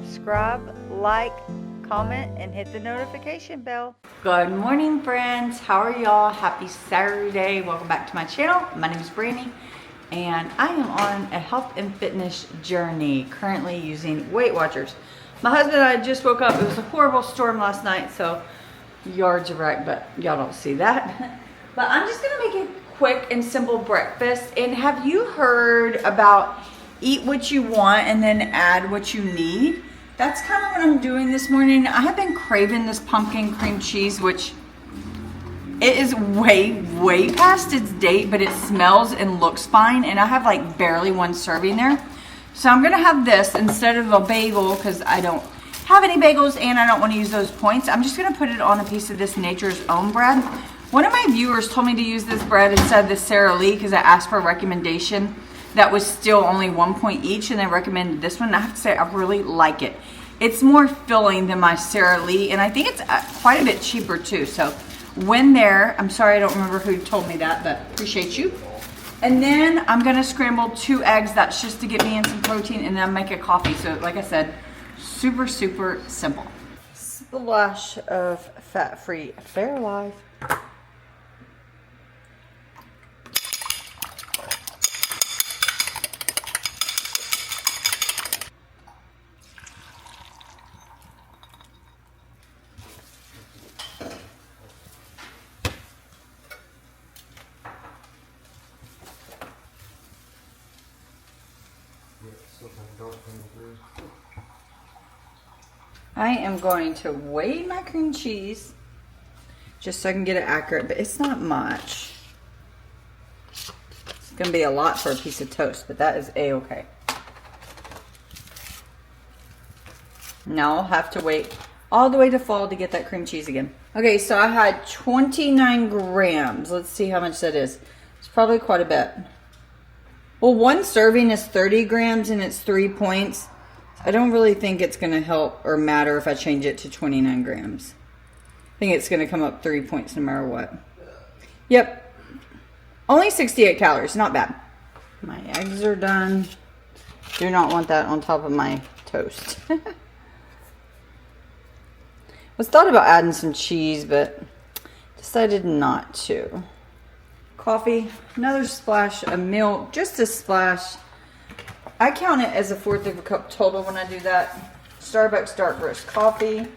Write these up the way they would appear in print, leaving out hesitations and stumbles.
subscribe, like, comment, and hit the notification bell. Good morning, friends. How are y'all? Happy Saturday. Welcome back to my channel. My name is Brandy, and I am on a health and fitness journey, currently using Weight Watchers. My husband and I just woke up. It was a horrible storm last night, so yards are wrecked, but y'all don't see that. But I'm just gonna make a quick and simple breakfast. And have you heard about eat what you want and then add what you need? That's kind of what I'm doing this morning. I have been craving this pumpkin cream cheese, which it is way past its date, but it smells and looks fine. And I have like barely one serving there. So I'm gonna have this instead of a bagel because I don't have any bagels and I don't want to use those points. I'm just gonna put it on a piece of this Nature's Own bread. One of my viewers told me to use this bread instead of the Sara Lee because I asked for a recommendation that was still only 1 point each, and they recommended this one. I have to say I really like it. It's more filling than my Sara Lee, and I think it's quite a bit cheaper too. So when there, I'm sorry I don't remember who told me that, but appreciate you. And then I'm gonna scramble 2 eggs. That's just to get me in some protein, and then make a coffee. So like I said, super simple. Splash of fat-free Fairlife. I am going to weigh my cream cheese just so I can get it accurate, but it's not much. It's going to be a lot for a piece of toast, but that is a-okay. Now I'll have to wait all the way to fall to get that cream cheese again. Okay, so I had 29 grams. Let's see how much that is. It's probably quite a bit. Well, one serving is 30 grams and it's 3 points. I don't really think it's going to help or matter if I change it to 29 grams. I think it's going to come up 3 points no matter what. Yep. Only 68 calories. Not bad. My eggs are done. Do not want that on top of my toast. Was thought about adding some cheese, but decided not to. Coffee. Another splash of milk. Just a splash. I count it as a 1/4 of a cup total when I do that. Starbucks dark roast coffee.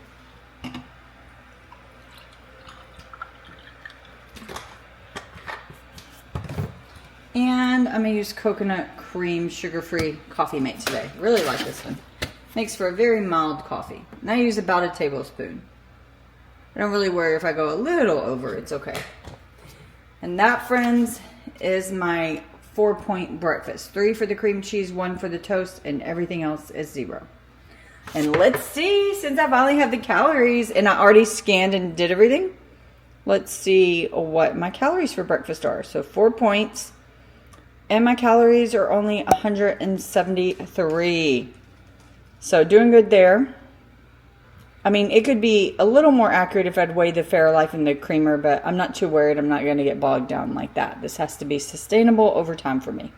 And I'm going to use coconut cream sugar-free coffee mate today. Really like this one. Makes for a very mild coffee. And I use about a tablespoon. I don't really worry if I go a little over. It's okay. And that, friends, is my 4-point breakfast. 3 for the cream cheese, 1 for the toast, and everything else is 0. And let's see, since I finally have the calories and I already scanned and did everything, let's see what my calories for breakfast are. So 4 points, and my calories are only 173. So doing good there. I mean, it could be a little more accurate if I'd weigh the Fairlife and the creamer, but I'm not too worried. I'm not going to get bogged down like that. This has to be sustainable over time for me.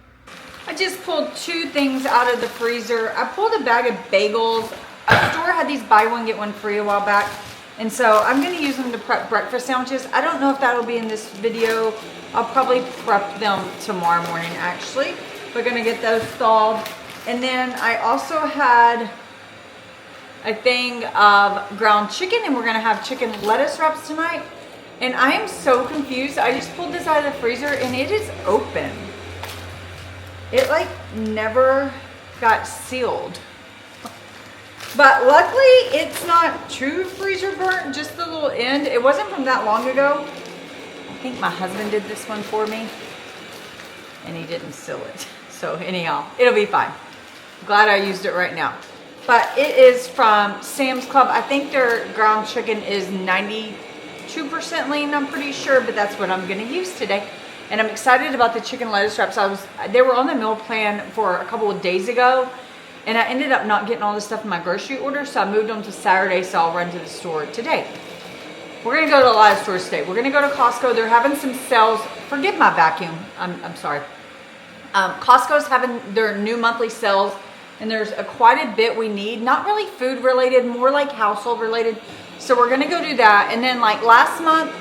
I just pulled 2 things out of the freezer. I pulled a bag of bagels. A store had these buy one, get one free a while back. And so I'm going to use them to prep breakfast sandwiches. I don't know if that'll be in this video. I'll probably prep them tomorrow morning, actually. We're going to get those thawed. And then I also had a thing of ground chicken, and we're gonna have chicken lettuce wraps tonight. And I am so confused. I just pulled this out of the freezer and it is open. It like never got sealed. But luckily it's not true freezer burnt, just the little end. It wasn't from that long ago. I think my husband did this one for me and he didn't seal it. So anyhow, it'll be fine. Glad I used it right now. But it is from Sam's Club. I think their ground chicken is 92% lean, I'm pretty sure, but that's what I'm gonna use today. And I'm excited about the chicken lettuce wraps. They were on the meal plan for a couple of days ago, and I ended up not getting all the stuff in my grocery order, so I moved them to Saturday, so I'll run to the store today. We're gonna go to a lot of stores today. We're gonna go to Costco. They're having some sales. Forgive my vacuum, I'm sorry. Costco's having their new monthly sales and there's quite a bit we need. Not really food related, more like household related. So we're gonna go do that. And then like last month,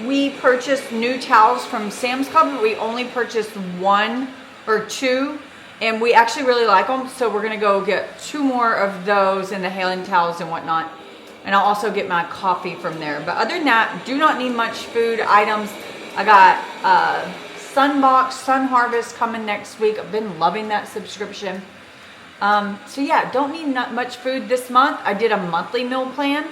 we purchased new towels from Sam's Club. We only purchased 1 or 2, and we actually really like them. So we're gonna go get 2 more of those and the hailing towels and whatnot. And I'll also get my coffee from there. But other than that, do not need much food items. I got Sunbox, Sun Harvest coming next week. I've been loving that subscription. So yeah, don't need much food this month. I did a monthly meal plan,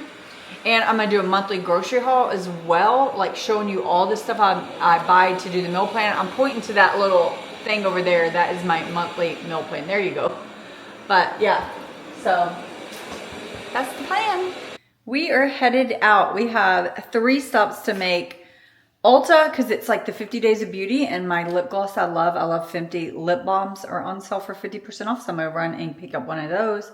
and I'm gonna do a monthly grocery haul as well, like showing you all the stuff I buy to do the meal plan. I'm pointing to that little thing over there. That is my monthly meal plan. There you go. But yeah, so that's the plan. We are headed out. We have 3 stops to make. Ulta, because it's like the 50 Days of Beauty, and my lip gloss I love 50 lip balms are on sale for 50% off. So I'm gonna run and pick up one of those.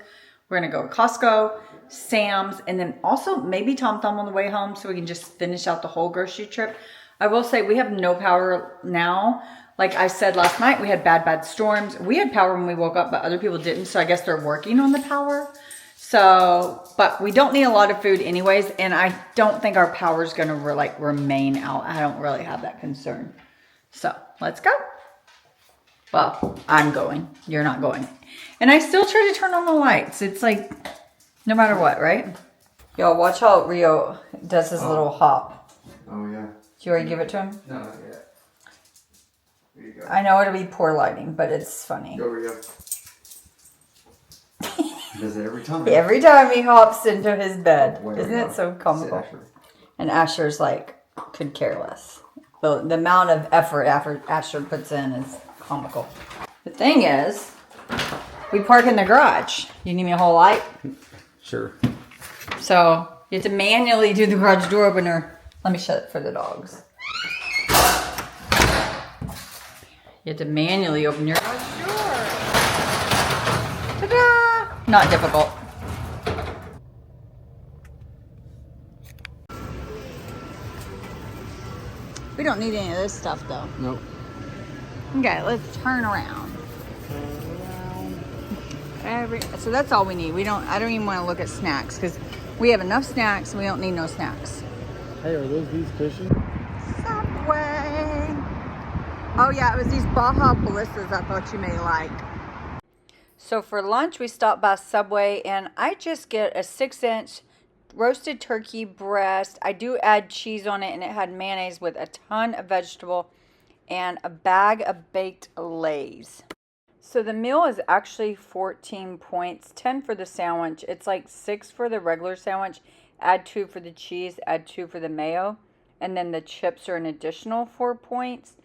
We're gonna go to Costco, Sam's, and then also maybe Tom Thumb on the way home so we can just finish out the whole grocery trip. I will say we have no power now. Like I said last night, we had bad storms. We had power when we woke up, but other people didn't. So I guess they're working on the power. So, but we don't need a lot of food anyways, and I don't think our power is going to remain out. I don't really have that concern. So, let's go. Well, I'm going. You're not going. And I still try to turn on the lights. It's like, no matter what, right? Y'all, watch how Rio does his little hop. Oh, yeah. Did you already give it to him? No, not yet. There you go. I know it'll be poor lighting, but it's funny. Go, Rio. He does it every time. Every time he hops into his bed. Wait, Isn't no. it so comical? Sit, Asher. And Asher's like, could care less. The amount of effort Asher puts in is comical. The thing is, we park in the garage. You need me a whole light? Sure. So, you have to manually do the garage door opener. Let me shut it for the dogs. You have to manually open your garage door. Ta-da! Not difficult. We don't need any of this stuff though. Nope. Okay, let's turn around. So that's all we need. I don't even want to look at snacks because we have enough snacks and we don't need no snacks. Hey, are those these fishes? Subway. Oh yeah, it was these Baja Ballistas I thought you may like. So for lunch, we stopped by Subway, and I just get a 6-inch roasted turkey breast. I do add cheese on it, and it had mayonnaise with a ton of vegetable and a bag of baked Lay's. So the meal is actually 14 points, 10 for the sandwich. It's like 6 for the regular sandwich, add 2 for the cheese, add 2 for the mayo, and then the chips are an additional 4 points.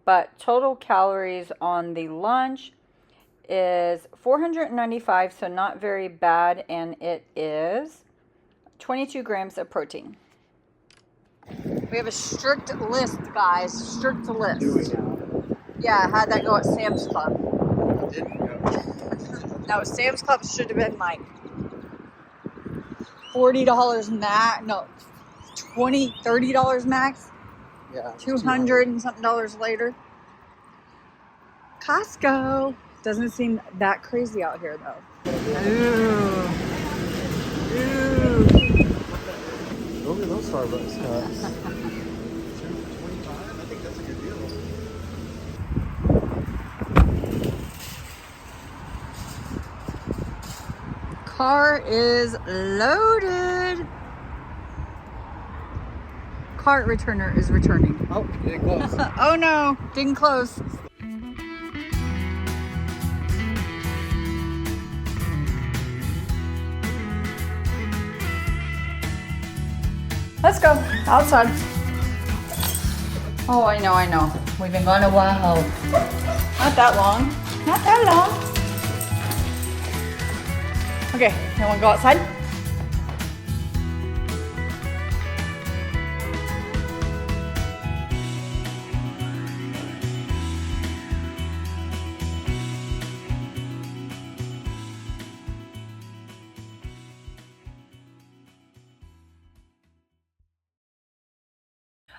But total calories on the lunch is 495, so not very bad, and it is 22 grams of protein. We have a strict list, guys. Strict list. Do we now? Yeah, I had that go at Sam's Club. Didn't go. No, Sam's Club should have been like $40 max. No, $30 max. Yeah. 200 and something dollars later. Costco doesn't seem that crazy out here though. Ooh. Look at those Starbucks cups. $2.25. I think that's a good deal. Car is loaded. Cart returner is returning. Oh, getting close. Oh no, didn't close. Let's go outside. Oh, I know. We've been gone a while. Not that long. Not that long. Okay, you want to go outside?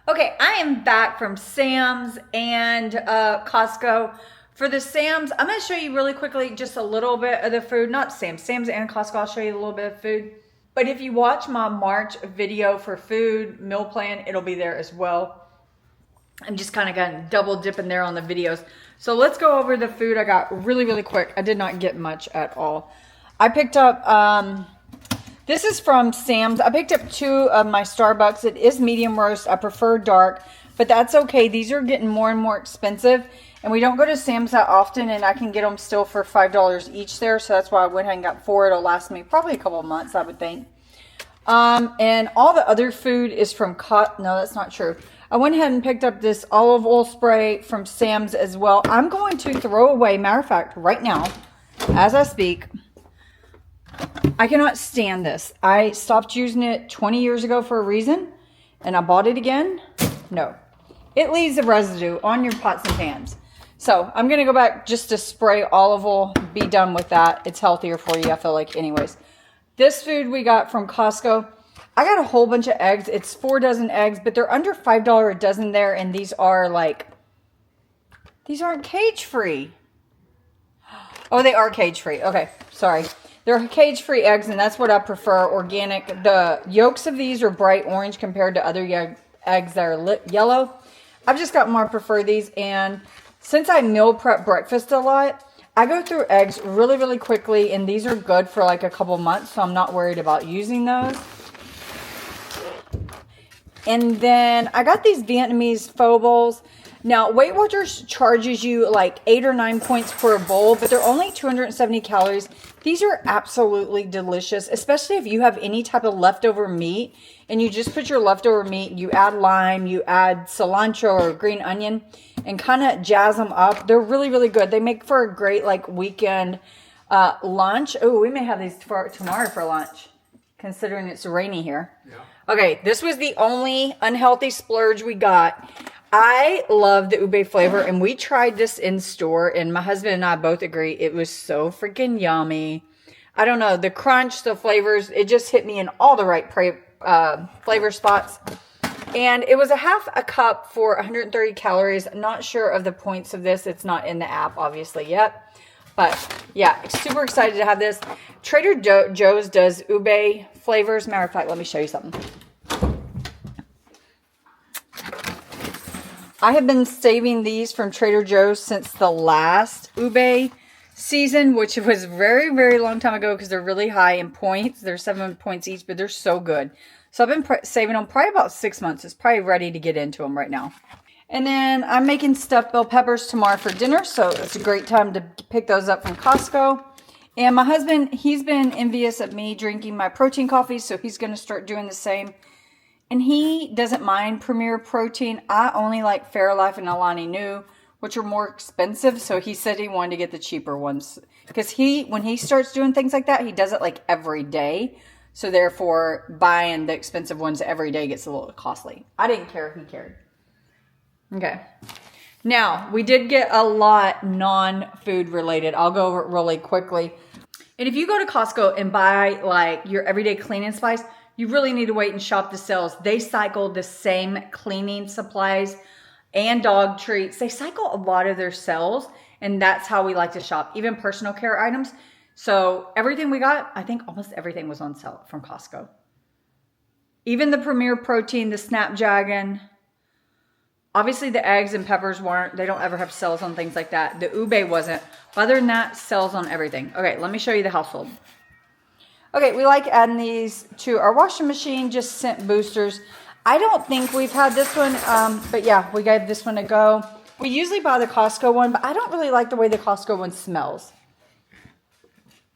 Okay, I am back from Sam's and Costco. For the Sam's, I'm going to show you really quickly just a little bit of the food. Not Sam's and Costco, I'll show you a little bit of food. But if you watch my March video for food, meal plan, it'll be there as well. I'm just kind of got double dipping there on the videos. So let's go over the food I got really, really quick. I did not get much at all. I picked up, this is from Sam's. I picked up 2 of my Starbucks. It is medium roast. I prefer dark, but that's okay. These are getting more and more expensive. And we don't go to Sam's that often, and I can get them still for $5 each there. So that's why I went ahead and got 4. It'll last me probably a couple of months, I would think. And all the other food is from no, that's not true. I went ahead and picked up this olive oil spray from Sam's as well. I'm going to throw away, matter of fact, right now, as I speak. I cannot stand this. I stopped using it 20 years ago for a reason, and I bought it again. No. It leaves a residue on your pots and pans. So I'm going to go back just to spray olive oil, be done with that. It's healthier for you, I feel like, anyways. This food we got from Costco. I got a whole bunch of eggs. It's 4 dozen eggs, but they're under $5 a dozen there, and these are like, these aren't cage-free. Oh, they are cage-free. Okay, sorry. They're cage-free eggs, and that's what I prefer, organic. The yolks of these are bright orange compared to other eggs that are yellow. I've just got more prefer these, and since I meal prep breakfast a lot, I go through eggs really, really quickly, and these are good for like a couple months, so I'm not worried about using those. And then I got these Vietnamese pho bowls. Now, Weight Watchers charges you like 8 or 9 points for a bowl, but they're only 270 calories. These are absolutely delicious, especially if you have any type of leftover meat and you just put your leftover meat, you add lime, you add cilantro or green onion and kind of jazz them up. They're really, really good. They make for a great like weekend lunch. Oh, we may have these for tomorrow for lunch, considering it's rainy here. Yeah. Okay, this was the only unhealthy splurge we got. I love the ube flavor, and we tried this in store, and my husband and I both agree it was so freaking yummy. I don't know, the crunch, the flavors, it just hit me in all the right flavor spots. And it was a half a cup for 130 calories. Not sure of the points of this. It's not in the app, obviously, yet. But, yeah, super excited to have this. Trader Joe's does ube flavors. Matter of fact, let me show you something. I have been saving these from Trader Joe's since the last ube season, which was very, very long time ago because they're really high in points. They're 7 points each, but they're so good. So I've been saving them probably about 6 months. It's probably ready to get into them right now. And then I'm making stuffed bell peppers tomorrow for dinner, so it's a great time to pick those up from Costco. And my husband, he's been envious of me drinking my protein coffee, so he's going to start doing the same. And he doesn't mind Premier Protein. I only like Fairlife and Alani Nu, which are more expensive. So he said he wanted to get the cheaper ones. Because when he starts doing things like that, he does it like every day. So therefore, buying the expensive ones every day gets a little costly. I didn't care. He cared. Okay. Now, we did get a lot non-food related. I'll go over it really quickly. And if you go to Costco and buy like your everyday cleaning supplies, you really need to wait and shop the sales. They cycle the same cleaning supplies and dog treats. They cycle a lot of their sales, and that's how we like to shop, even personal care items. So everything we got, I think almost everything was on sale from Costco. Even the Premier Protein, the Snapdragon. Obviously the eggs and peppers weren't. They don't ever have sales on things like that. The ube wasn't. But other than that, sales on everything. Okay, let me show you the household. Okay, we like adding these to our washing machine, just scent boosters. I don't think we've had this one, but yeah, we gave this one a go. We usually buy the Costco one, but I don't really like the way the Costco one smells.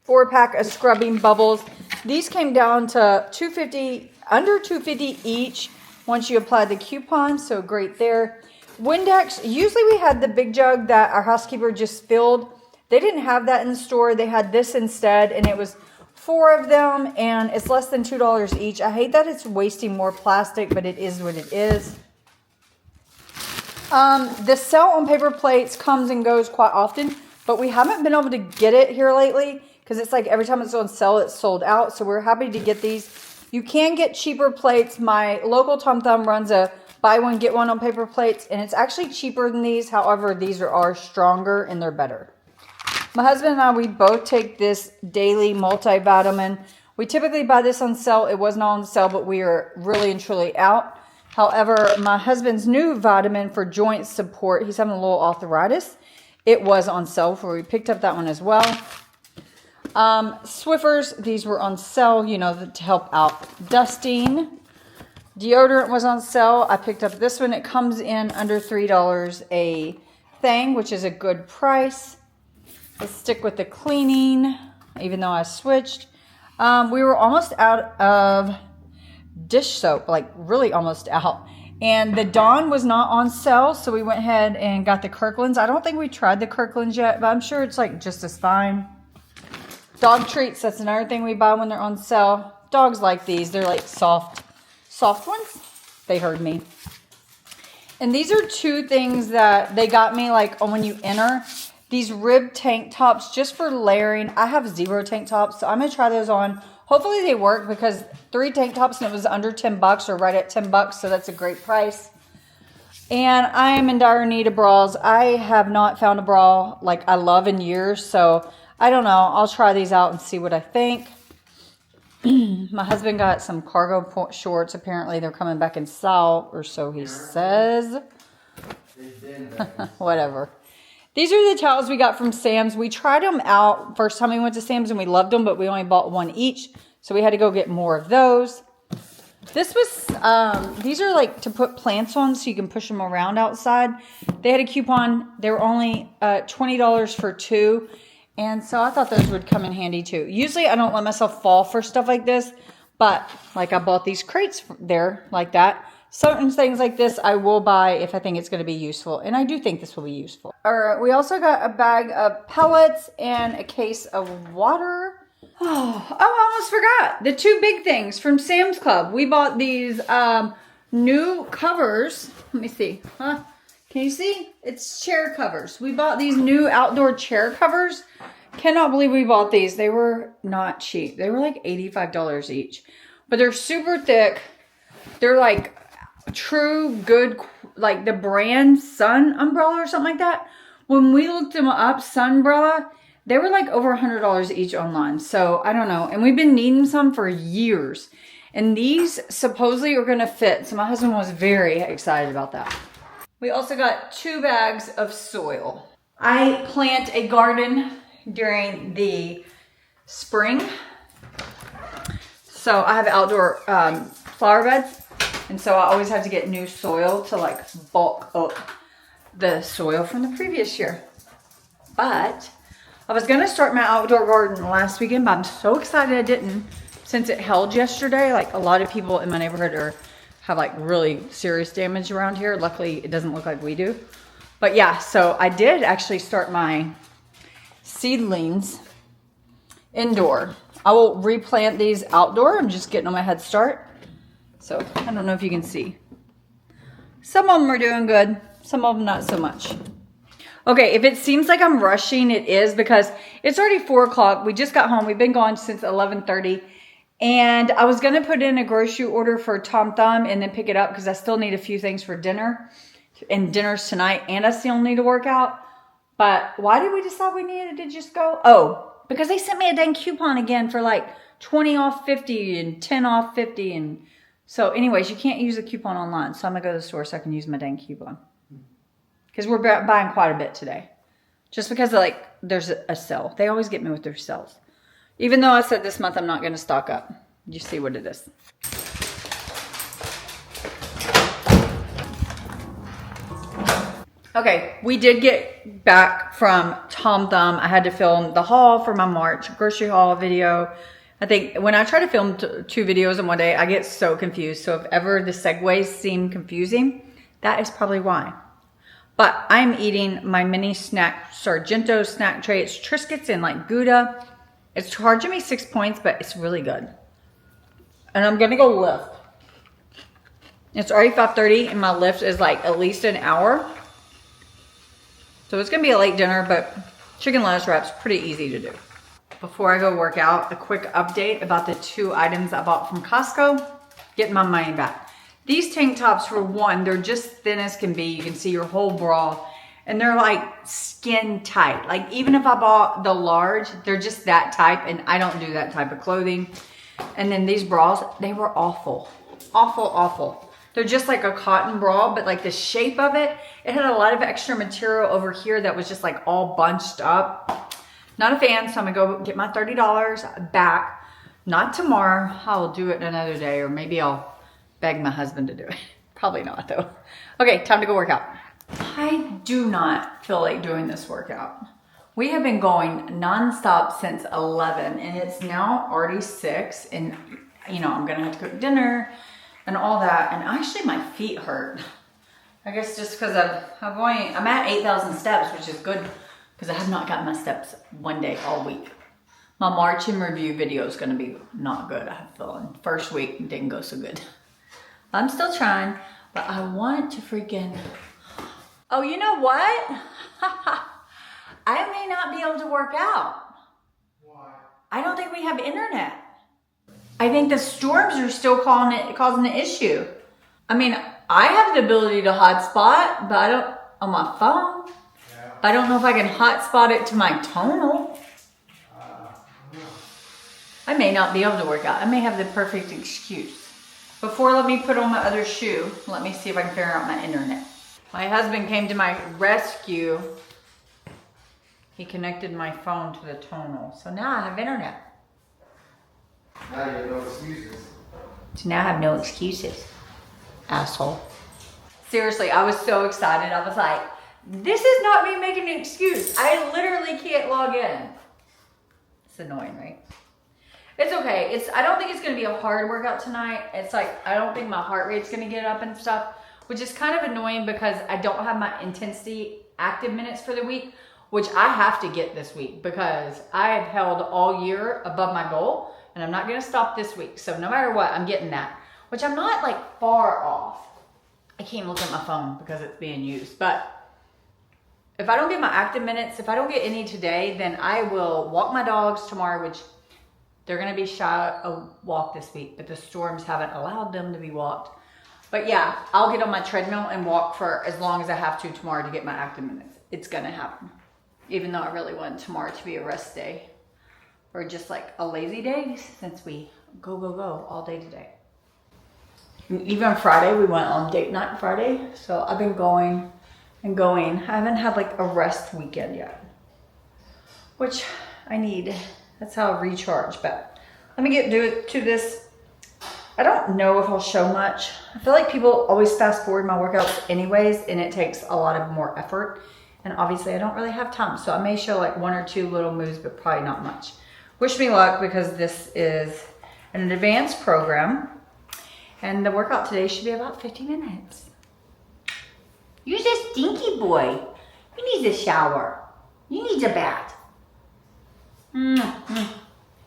4-pack of scrubbing bubbles. These came down to $2.50, under $2.50 each once you apply the coupon, so great there. Windex, usually we had the big jug that our housekeeper just filled. They didn't have that in the store. They had this instead, and it was 4 of them, and it's less than $2 each. I hate that it's wasting more plastic, but it is what it is. The sale on paper plates comes and goes quite often, but we haven't been able to get it here lately because it's like every time it's on sale, it's sold out. So we're happy to get these. You can get cheaper plates. My local Tom Thumb runs a buy one, get one on paper plates. And it's actually cheaper than these. However, these are stronger and they're better. My husband and I, we both take this daily multivitamin. We typically buy this on sale. It was not on sale, but we are really and truly out. However, my husband's new vitamin for joint support, he's having a little arthritis. It was on sale, so we picked up that one as well. Swiffers, these were on sale, you know, to help out dusting. Deodorant was on sale. I picked up this one. It comes in under $3 a thing, which is a good price. Let's stick with the cleaning, even though I switched. We were almost out of dish soap, like really almost out. And the Dawn was not on sale, so we went ahead and got the Kirkland's. I don't think we tried the Kirkland's yet, but I'm sure it's like just as fine. Dog treats, that's another thing we buy when they're on sale. Dogs like these. They're like soft ones. They heard me. And these are two things that they got me like when you enter. These rib tank tops just for layering. I have 0 tank tops, so I'm going to try those on. Hopefully they work because 3 tank tops and it was under $10 or right at $10, so that's a great price. And I am in dire need of bras. I have not found a bra like I love in years, so I don't know. I'll try these out and see what I think. My husband got some cargo shorts. Apparently they're coming back in style, or so he says. Whatever. These are the towels we got from Sam's. We tried them out first time we went to Sam's and we loved them, but we only bought one each. So we had to go get more of those. This was, these are like to put plants on so you can push them around outside. They had a coupon. They were only $20 for 2. And so I thought those would come in handy too. Usually I don't let myself fall for stuff like this, but like I bought these crates there like that. Certain things like this I will buy if I think it's going to be useful. And I do think this will be useful. We also got a bag of pellets and a case of water. Oh, I almost forgot. The 2 big things from Sam's Club. We bought these new covers. Let me see. Can you see? It's chair covers. We bought these new outdoor chair covers. Cannot believe we bought these. They were not cheap. They were like $85 each. But they're super thick. They're like true good, like the brand Sun Umbrella or something like that. When we looked them up, Sunbrella, they were like over $100 each online. So I don't know. And we've been needing some for years. And these supposedly are going to fit. So my husband was very excited about that. We also got 2 bags of soil. I plant a garden during the spring. So I have outdoor flower beds. And so I always have to get new soil to like bulk up the soil from the previous year. But I was going to start my outdoor garden last weekend, but I'm so excited I didn't since it held yesterday. Like a lot of people in my neighborhood have like really serious damage around here. Luckily, it doesn't look like we do. But yeah, so I did actually start my seedlings indoor. I will replant these outdoor. I'm just getting on my head start. So I don't know if you can see. Some of them are doing good. Some of them not so much. Okay, if it seems like I'm rushing, it is because it's already 4 o'clock. We just got home. We've been gone since 11:30. And I was going to put in a grocery order for Tom Thumb and then pick it up because I still need a few things for dinner. And dinner's tonight. And I still need to work out. But why did we decide we needed to just go? Oh, because they sent me a dang coupon again for like 20 off 50 and 10 off 50. And so anyways, you can't use the coupon online. So I'm going to go to the store so I can use my dang coupon. Because we're buying quite a bit today. Just because like there's a sale. They always get me with their sales. Even though I said this month I'm not going to stock up. You see what it is. Okay, we did get back from Tom Thumb. I had to film the haul for my March grocery haul video. I think when I try to film 2 videos in one day, I get so confused. So if ever the segues seem confusing, that is probably why. But I'm eating my mini snack, Sargento snack tray. It's Triscuits and like Gouda. It's charging me 6 points, but it's really good. And I'm gonna go lift. It's already 5:30 and my lift is like at least an hour. So it's gonna be a late dinner, but chicken lettuce wraps pretty easy to do. Before I go work out, a quick update about the 2 items I bought from Costco. Getting my money back. These tank tops, for one, they're just thin as can be. You can see your whole bra. And they're like skin tight. Like even if I bought the large, they're just that type. And I don't do that type of clothing. And then these bras, they were awful. Awful, awful. They're just like a cotton bra, but like the shape of it, it had a lot of extra material over here that was just like all bunched up. Not a fan, so I'm gonna go get my $30 back. Not tomorrow, I will do it another day, or maybe I'll beg my husband to do it. Probably not though. Okay, time to go work out. I do not feel like doing this workout. We have been going nonstop since 11 and it's now already 6, and you know, I'm gonna have to cook dinner and all that, and actually my feet hurt. I guess just because I'm at 8,000 steps, which is good because I have not gotten my steps one day all week. My March in review video is gonna be not good, I have a feeling. First week didn't go so good. I'm still trying, but I want to freaking, oh, you know what? I may not be able to work out. Why? I don't think we have internet. I think the storms are still causing an issue. I mean, I have the ability to hotspot, but I don't on my phone. Yeah. I don't know if I can hotspot it to my tonal. I may not be able to work out. I may have the perfect excuse. Before, let me put on my other shoe. Let me see if I can figure out my internet. My husband came to my rescue. He connected my phone to the tonal. So now I have internet. Now you have no excuses. So now I have no excuses, asshole. Seriously, I was so excited. I was like, this is not me making an excuse. I literally can't log in. It's annoying, right? It's okay. I don't think it's going to be a hard workout tonight. It's like, I don't think my heart rate's going to get up and stuff, which is kind of annoying because I don't have my intensity active minutes for the week, which I have to get this week because I have held all year above my goal and I'm not going to stop this week. So no matter what, I'm getting that, which I'm not like far off. I can't even look at my phone because it's being used, but if I don't get my active minutes, if I don't get any today, then I will walk my dogs tomorrow, which they're going to be shy a walk this week, but the storms haven't allowed them to be walked. But yeah, I'll get on my treadmill and walk for as long as I have to tomorrow to get my active minutes. It's going to happen. Even though I really want tomorrow to be a rest day or just like a lazy day since we go all day today. And even Friday, we went on date night Friday. So I've been going and going. I haven't had like a rest weekend yet, which I need. That's how I recharge. But let me get to this. I don't know if I'll show much. I feel like people always fast forward my workouts anyways, and it takes a lot of more effort. And obviously I don't really have time. So I may show like 1 or 2 little moves, but probably not much. Wish me luck because this is an advanced program. And the workout today should be about 50 minutes. You're a stinky boy. You need a shower. You need a bath.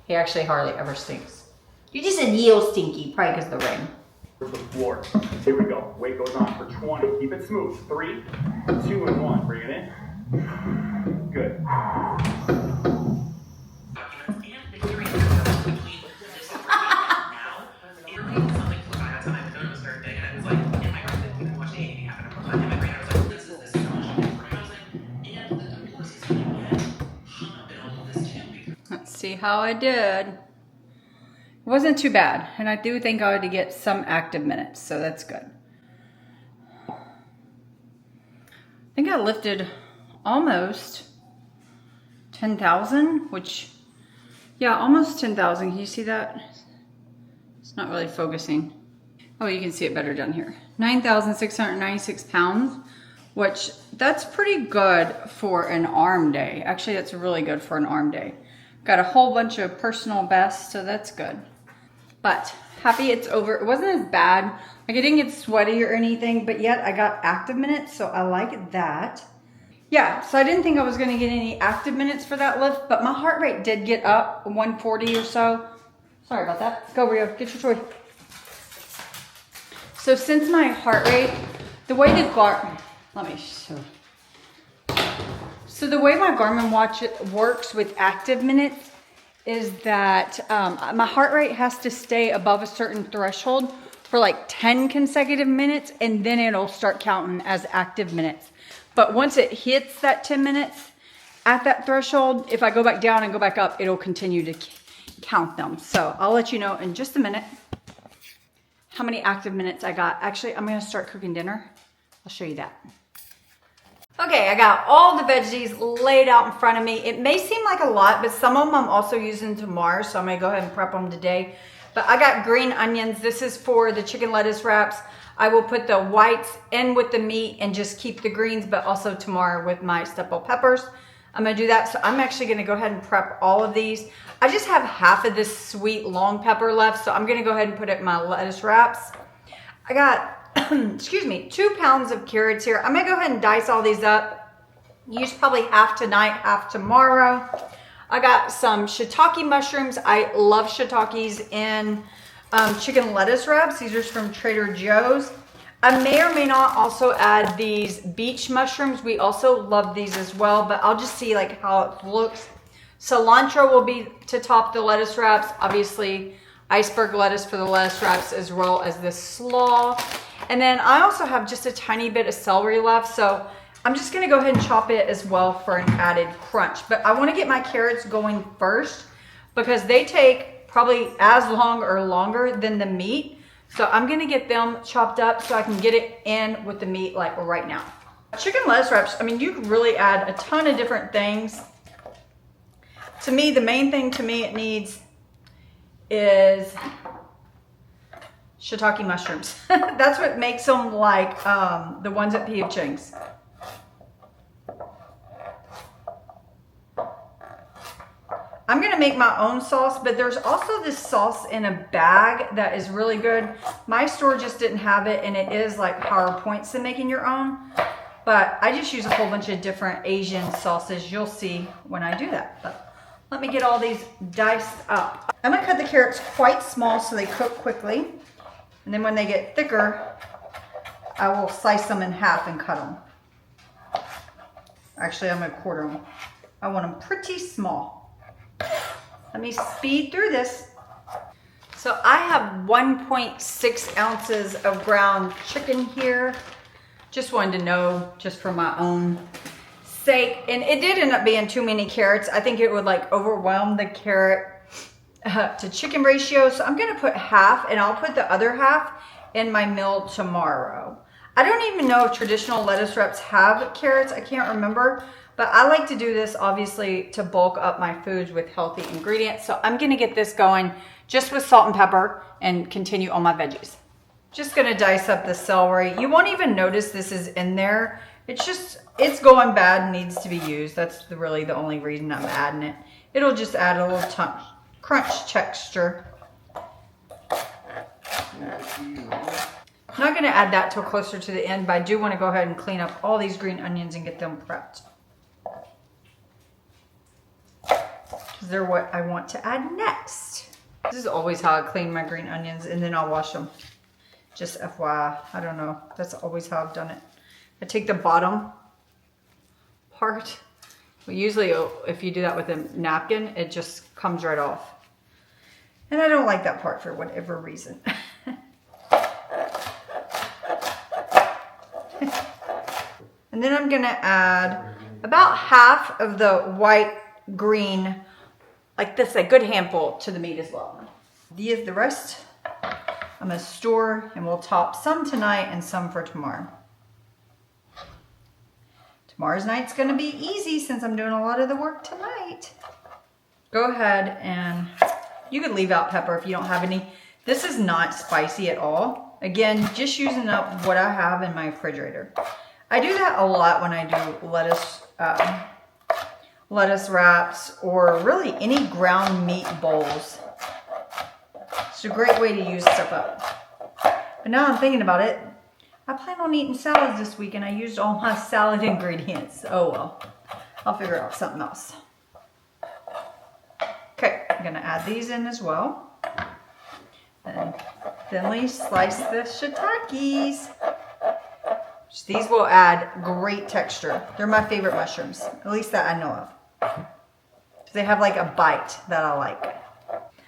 He actually hardly ever stinks. You're just a little stinky, probably because of the rain. The floor. Here we go. Weight goes on for 20. Keep it smooth. 3, 2, and 1. Bring it in. Good. Let's see how I did. It wasn't too bad, and I do think I had to get some active minutes, so that's good. I think I lifted almost 10,000, which, yeah, almost 10,000. Can you see that? It's not really focusing. Oh, you can see it better down here. 9,696 pounds, which that's pretty good for an arm day. Actually, that's really good for an arm day. Got a whole bunch of personal bests, so that's good. But happy it's over. It wasn't as bad. Like I didn't get sweaty or anything, but yet I got active minutes, so I like that. Yeah, so I didn't think I was gonna get any active minutes for that lift, but my heart rate did get up 140 or so. Sorry about that. Go, Rio, get your toy. So since my heart rate, the way the let me show. So the way my Garmin watch works with active minutes is that my heart rate has to stay above a certain threshold for like 10 consecutive minutes, and then it'll start counting as active minutes. But once it hits that 10 minutes at that threshold, if I go back down and go back up, it'll continue to count them. So I'll let you know in just a minute how many active minutes I got. Actually, I'm gonna start cooking dinner. I'll show you that. Okay, I got all the veggies laid out in front of me. It may seem like a lot, but some of them I'm also using tomorrow, so I'm gonna go ahead and prep them today. But I got green onions. This is for the chicken lettuce wraps. I will put the whites in with the meat and just keep the greens, but also tomorrow with my bell peppers. I'm gonna do that. So I'm actually gonna go ahead and prep all of these. I just have half of this sweet long pepper left, so I'm gonna go ahead and put it in my lettuce wraps. I got, excuse me, 2 pounds of carrots here. I'm gonna go ahead and dice all these up. Use probably half tonight, half tomorrow. I got some shiitake mushrooms. I love shiitakes in chicken lettuce wraps. These are from Trader Joe's. I may or may not also add these beach mushrooms. We also love these as well, but I'll just see like how it looks. Cilantro will be to top the lettuce wraps. Obviously, iceberg lettuce for the lettuce wraps, as well as this slaw. And then I also have just a tiny bit of celery left, so I'm just gonna go ahead and chop it as well for an added crunch. But I wanna get my carrots going first because they take probably as long or longer than the meat. So I'm gonna get them chopped up so I can get it in with the meat like right now. Chicken lettuce wraps, I mean, you can really add a ton of different things. To me, the main thing it needs is shiitake mushrooms. That's what makes them like the ones at P.F. Chang's. I'm gonna make my own sauce, but there's also this sauce in a bag that is really good. My store just didn't have it, and it is like PowerPoints to making your own. But I just use a whole bunch of different Asian sauces. You'll see when I do that. But let me get all these diced up. I'm gonna cut the carrots quite small so they cook quickly. And then when they get thicker, I will slice them in half and cut them. Actually, I'm gonna quarter them. I want them pretty small. Let me speed through this. So I have 1.6 ounces of ground chicken here. Just wanted to know, just for my own sake. And it did end up being too many carrots. I think it would like overwhelm the carrot to chicken ratio. So I'm gonna put half, and I'll put the other half in my meal tomorrow. I don't even know if traditional lettuce wraps have carrots. I can't remember. But I like to do this, obviously, to bulk up my foods with healthy ingredients. So I'm gonna get this going just with salt and pepper and continue on my veggies. Just gonna dice up the celery. You won't even notice this is in there. It's going bad and needs to be used. That's really the only reason I'm adding it. It'll just add a little crunch texture. I'm not gonna add that till closer to the end, but I do wanna go ahead and clean up all these green onions and get them prepped. They're what I want to add next. This is always how I clean my green onions, and then I'll wash them. Just FYI, I don't know. That's always how I've done it. I take the bottom part. Well, usually if you do that with a napkin, it just comes right off. And I don't like that part for whatever reason. And then I'm gonna add about half of the white green, like this, a good handful to the meat as well. The rest I'm gonna store, and we'll top some tonight and some for tomorrow. Tomorrow's night's gonna be easy since I'm doing a lot of the work tonight. Go ahead, and you could leave out pepper if you don't have any. This is not spicy at all. Again, just using up what I have in my refrigerator. I do that a lot when I do lettuce wraps, or really any ground meat bowls. It's a great way to use stuff up. But now I'm thinking about it, I plan on eating salads this week, and I used all my salad ingredients. Oh well, I'll figure out something else. Okay, I'm gonna add these in as well. And thinly slice the shiitakes. These will add great texture. They're my favorite mushrooms, at least that I know of. They have like a bite that I like.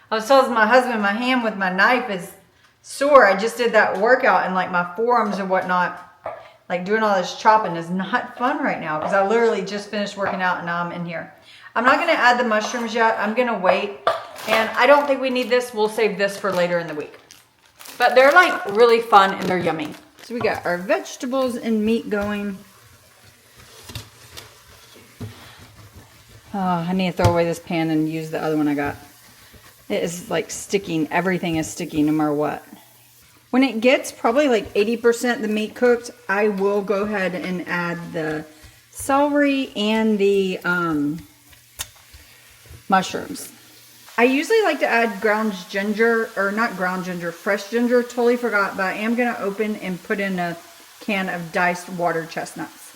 I was telling my husband my hand with my knife is sore. I just did that workout and like my forearms and whatnot, like doing all this chopping is not fun right now because I literally just finished working out and now I'm in here. I'm not going to add the mushrooms yet. I'm going to wait. And I don't think we need this. We'll save this for later in the week. But they're like really fun and they're yummy. So we got our vegetables and meat going. Oh, I need to throw away this pan and use the other one I got. It is like sticking. Everything is sticky no matter what. When it gets probably like 80% the meat cooked, I will go ahead and add the celery and the mushrooms. I usually like to add ground ginger, or not ground ginger, fresh ginger. Totally forgot, but I am going to open and put in a can of diced water chestnuts.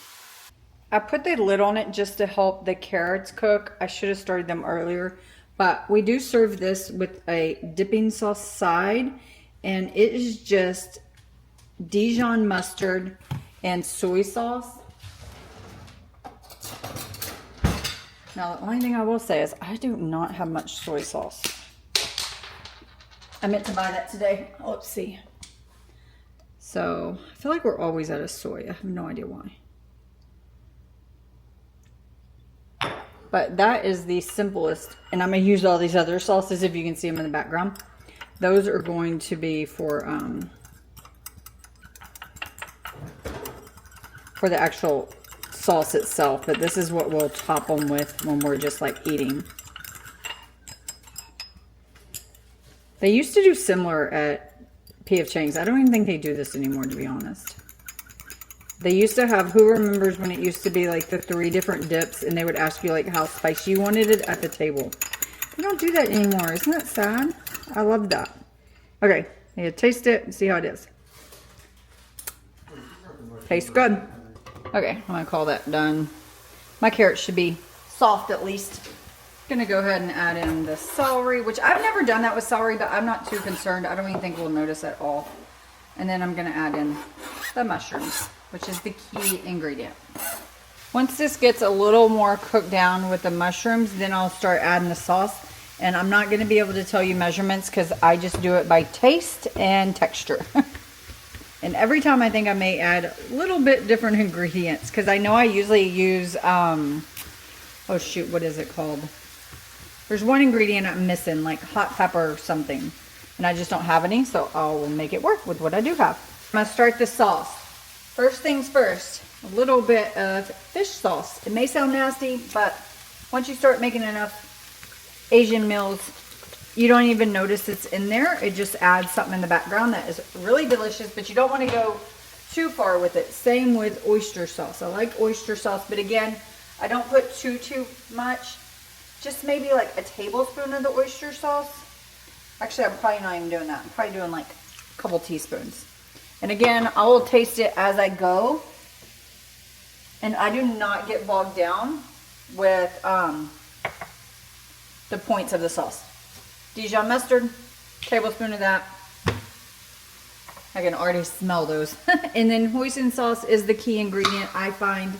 I put the lid on it just to help the carrots cook. I should have started them earlier, but we do serve this with a dipping sauce side, and it is just Dijon mustard and soy sauce. Now, the only thing I will say is I do not have much soy sauce. I meant to buy that today. Oh, let's see. So, I feel like we're always out of soy. I have no idea why. But that is the simplest. And I'm going to use all these other sauces if you can see them in the background. Those are going to be for the actual sauce itself, but this is what we'll top them with when we're just like eating. They used to do similar at P.F. Chang's. I don't even think they do this anymore, to be honest. They used to have, who remembers when it used to be like the 3 different dips and they would ask you like how spicy you wanted it at the table. They don't do that anymore. Isn't that sad? I love that. Okay, you taste it and see how it is. Tastes good. Okay, I'm gonna call that done. My carrots should be soft at least. Gonna go ahead and add in the celery, which I've never done that with celery, but I'm not too concerned. I don't even think we'll notice at all. And then I'm gonna add in the mushrooms, which is the key ingredient. Once this gets a little more cooked down with the mushrooms, then I'll start adding the sauce. And I'm not gonna be able to tell you measurements because I just do it by taste and texture. And every time I think I may add a little bit different ingredients because I know I usually use, oh shoot, what is it called? There's one ingredient I'm missing, like hot pepper or something. And I just don't have any, so I'll make it work with what I do have. I'm gonna start the sauce. First things first, a little bit of fish sauce. It may sound nasty, but once you start making enough Asian meals, you don't even notice it's in there. It just adds something in the background that is really delicious, but you don't want to go too far with it. Same with oyster sauce. I like oyster sauce, but again, I don't put too much. Just maybe like a tablespoon of the oyster sauce. Actually, I'm probably not even doing that. I'm probably doing like a couple teaspoons. And again, I will taste it as I go. And I do not get bogged down with the points of the sauce. Dijon mustard, tablespoon of that. I can already smell those. And then hoisin sauce is the key ingredient, I find.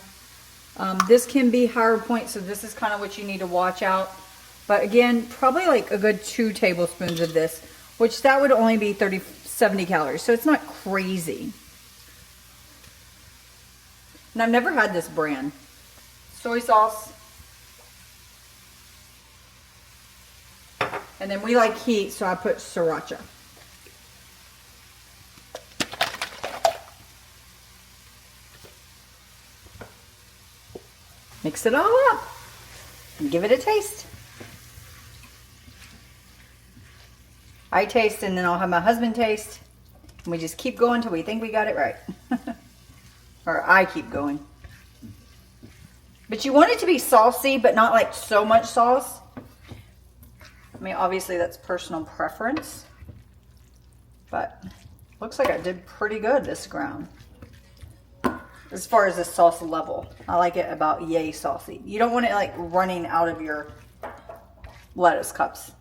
This can be higher points, so this is kind of what you need to watch out. But again, probably like a good 2 tablespoons of this, which that would only be 70 calories. So it's not crazy. And I've never had this brand. Soy sauce. And then we like heat, so I put sriracha. Mix it all up and give it a taste. I taste and then I'll have my husband taste. And we just keep going till we think we got it right. Or I keep going. But you want it to be saucy, but not like so much sauce. I mean, obviously that's personal preference, but looks like I did pretty good this ground. As far as the sauce level, I like it about yay saucy. You don't want it like running out of your lettuce cups.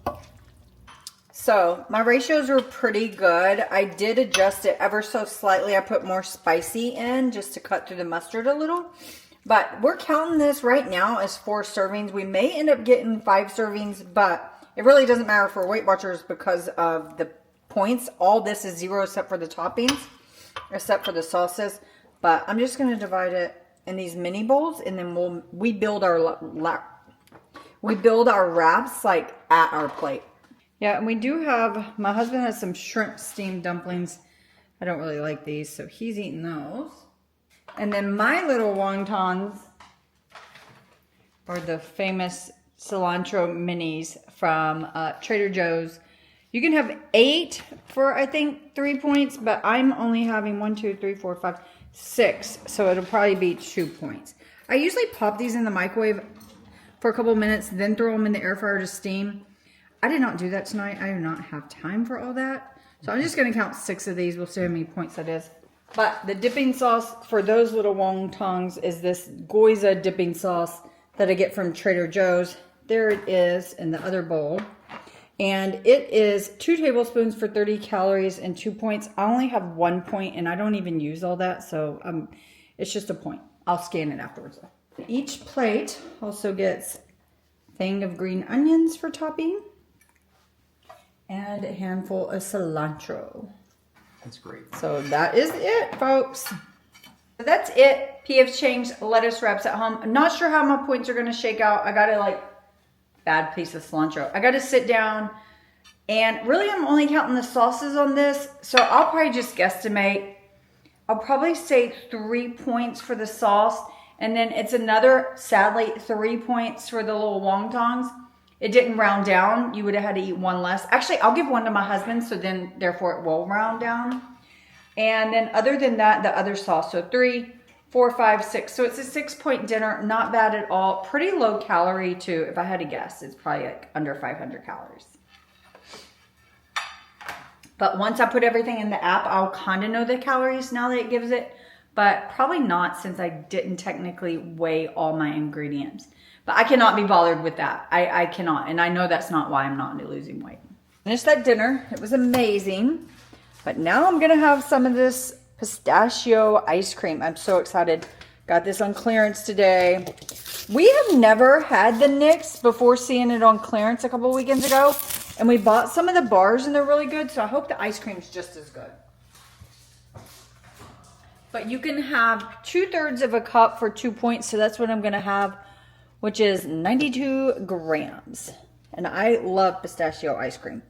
So my ratios were pretty good. I did adjust it ever so slightly. I put more spicy in just to cut through the mustard a little. But we're counting this right now as 4 servings. We may end up getting 5 servings, but it really doesn't matter for Weight Watchers because of the points. All this is 0 except for the toppings, except for the sauces. But I'm just going to divide it in these mini bowls, and then we build our wraps like at our plate. Yeah, and we do have, my husband has some shrimp steamed dumplings. I don't really like these, so he's eating those. And then my little wontons are the famous cilantro minis from Trader Joe's. You can have 8 for, I think, 3 points, but I'm only having 1, 2, 3, 4, 5, 6. So it'll probably be 2 points. I usually pop these in the microwave for a couple of minutes, then throw them in the air fryer to steam. I did not do that tonight. I do not have time for all that. So I'm just going to count 6 of these. We'll see how many points that is. But the dipping sauce for those little wontons is this Goiza dipping sauce that I get from Trader Joe's. There it is in the other bowl. And it is 2 tablespoons for 30 calories and 2 points. I only have 1 point and I don't even use all that. So it's just a point. I'll scan it afterwards though. Each plate also gets a thing of green onions for topping and a handful of cilantro. That's great. So that is it, folks. That's it. P.F. Chang's lettuce wraps at home. I'm not sure how my points are going to shake out. I got to bad piece of cilantro. I got to sit down and really I'm only counting the sauces on this. So I'll probably just guesstimate. I'll probably say 3 points for the sauce. And then it's another, sadly, 3 points for the little wontons. It didn't round down. You would have had to eat 1 less. Actually, I'll give 1 to my husband, so then therefore it will round down. And then other than that, the other sauce. So 3, 4, 5, 6. So it's a 6-point dinner. Not bad at all. Pretty low calorie too. If I had to guess, it's probably like under 500 calories. But once I put everything in the app, I'll kind of know the calories now that it gives it. But probably not, since I didn't technically weigh all my ingredients. But I cannot be bothered with that. I cannot. And I know that's not why I'm not losing weight. Finished that dinner. It was amazing. But now I'm going to have some of this pistachio ice cream. I'm so excited. Got this on clearance today. We have never had the Nix before seeing it on clearance a couple weekends ago. And we bought some of the bars and they're really good. So I hope the ice cream's just as good. But you can have 2/3 of a cup for 2 points. So that's what I'm going to have, which is 92 grams. And I love pistachio ice cream.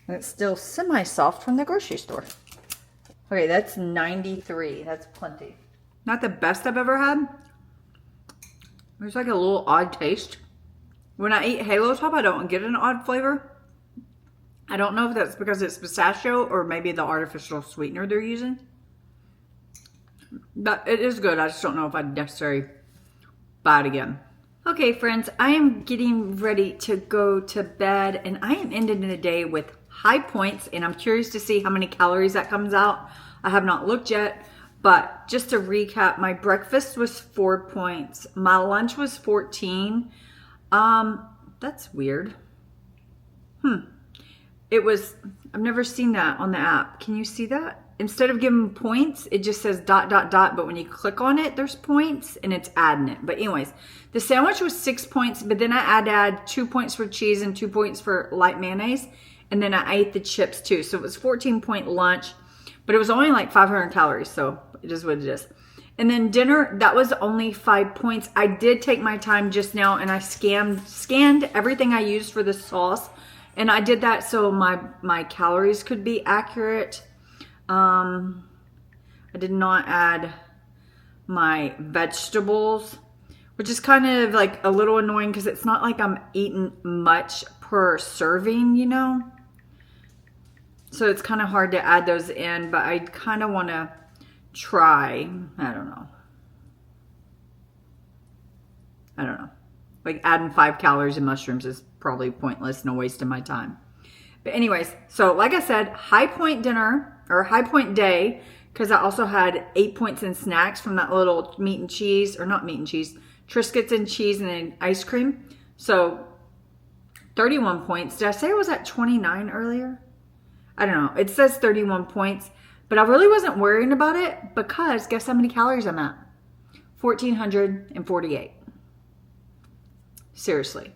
And it's still semi-soft from the grocery store. Okay, that's 93. That's plenty. Not the best I've ever had. There's like a little odd taste. When I eat Halo Top, I don't get an odd flavor. I don't know if that's because it's pistachio or maybe the artificial sweetener they're using. But it is good. I just don't know if I'd necessarily buy it again. Okay, friends, I am getting ready to go to bed and I am ending the day with high points and I'm curious to see how many calories that comes out. I have not looked yet, but just to recap, my breakfast was 4 points. My lunch was 14. That's weird. It was, I've never seen that on the app. Can you see that? Instead of giving points, it just says ... but when you click on it, there's points and it's adding it. But anyways, the sandwich was 6 points, but then I had to add 2 points for cheese and 2 points for light mayonnaise. And then I ate the chips too. So it was 14-point lunch, but it was only like 500 calories. So it is what it is. And then dinner, that was only 5 points. I did take my time just now and I scanned everything I used for the sauce. And I did that so my calories could be accurate. I did not add my vegetables, which is kind of like a little annoying because it's not like I'm eating much per serving, you know. So it's kind of hard to add those in, but I kind of want to try. I don't know. Like adding 5 calories in mushrooms is probably pointless and a waste of my time. But anyways, so like I said, high point dinner or high point day, because I also had 8 points in snacks from that little meat and cheese, or not meat and cheese, Triscuits and cheese and then ice cream. So 31 points. Did I say I was at 29 earlier? I don't know. It says 31 points, but I really wasn't worrying about it because guess how many calories I'm at? 1,448. Seriously.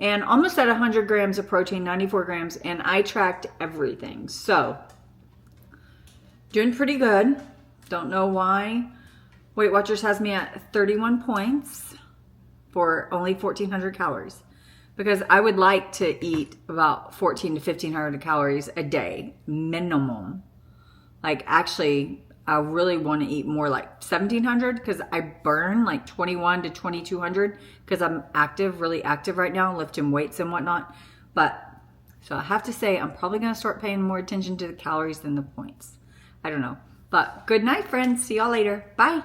and almost at 100 grams of protein, 94 grams, and I tracked everything. So, doing pretty good. Don't know why Weight Watchers has me at 31 points for only 1,400 calories. Because I would like to eat about 1,400 to 1,500 calories a day, minimum. Like, actually, I really want to eat more like 1,700 because I burn like 2,100 to 2,200 because I'm active, really active right now, lifting weights and whatnot. But, so I have to say, I'm probably going to start paying more attention to the calories than the points. I don't know. But good night, friends. See y'all later. Bye.